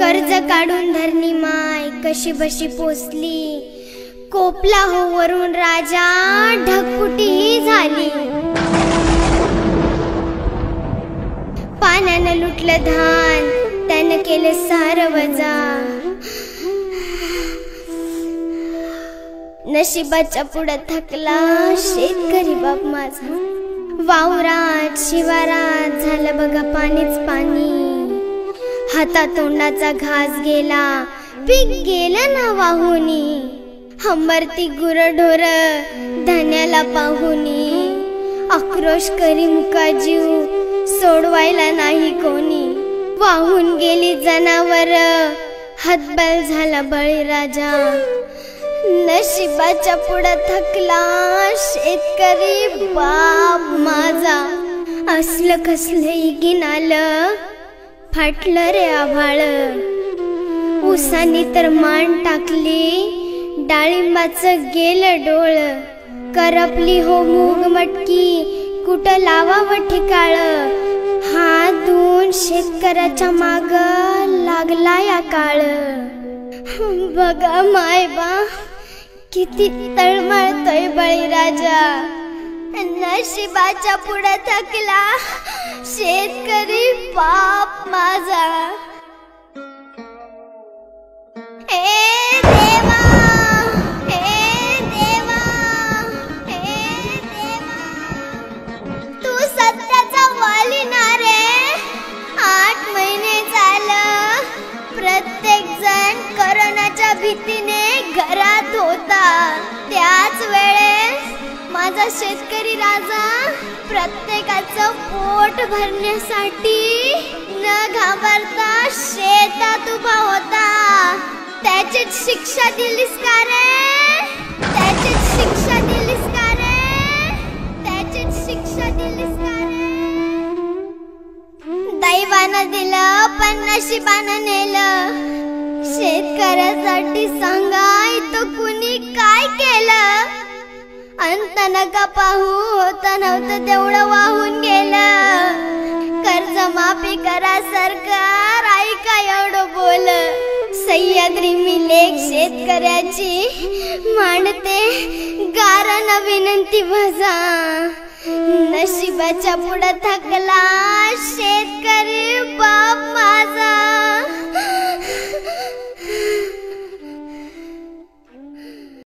कर्ज काढून धरणी माय कशी बशी पोचली, कोपला हो वरून राजा ढगफुटी झाली। पाण्यानं लुटलं धान त्यानं केलं सारं वजा, नशिबाच्या पुढं थकला शेतकरी बाप माझा। वावरात शिवारात झालं बघा पाणीच पाणी, हातातोंडाचा घास गेला पीक गेलं ना वाहुनी। हंबरती गुरढोर धान्याला पाहुनी, आक्रोश करी मुका जीव सोडवायला नाही कोणी। वाहून गेली जनावर हतबल झाला बळीराजा, नशिबाच्या पुढं थकला शेतकरी बाप माझा। असलं कसलं इगीन आलं फाटलं रे आभाळ, उसानी तर मान टाकली डाळिंबाचं गेलं डोळ। करपली हो मूग मटकी कुठं लावावं ठिकाळ, हात धुवून शेतकऱ्याच्या माग लागला या काळ। बघा मायबा किती तळमळतोय बळीराजा, नशिबाच्या पुढे थकला शेतकरी बाप माझा। तू सत्याचा वाली ना रे, 8 महिने झालं प्रत्येक जण कोरोनाच्या भीतीने घरात होता। त्याच वेळेस माझा शेतकरी राजा प्रत्येकाचं पोट भरण्यासाठी न घाबरता शेतात उभा होता। त्याचीच शिक्षा दिलीस का रे, त्याचीच शिक्षा दिलीस का रे, त्याचीच शिक्षा दिलीस का रे। दैवानं दिलं पण नशिबानं नेलं, शेतकऱ्यासाठी सांगा इथं कुणी काय केलं। अंत नका पाहू होतं नव्हतं तेवढं वाहून गेलं, कर्ज माफी करा सरकार ऐका एवढं बोल। सह्याद्री मी लेख शेतकऱ्याची मांडते गारानं विनंती माझा, नशिबाच्या पुढं थकला शेतकरी बाप माझा।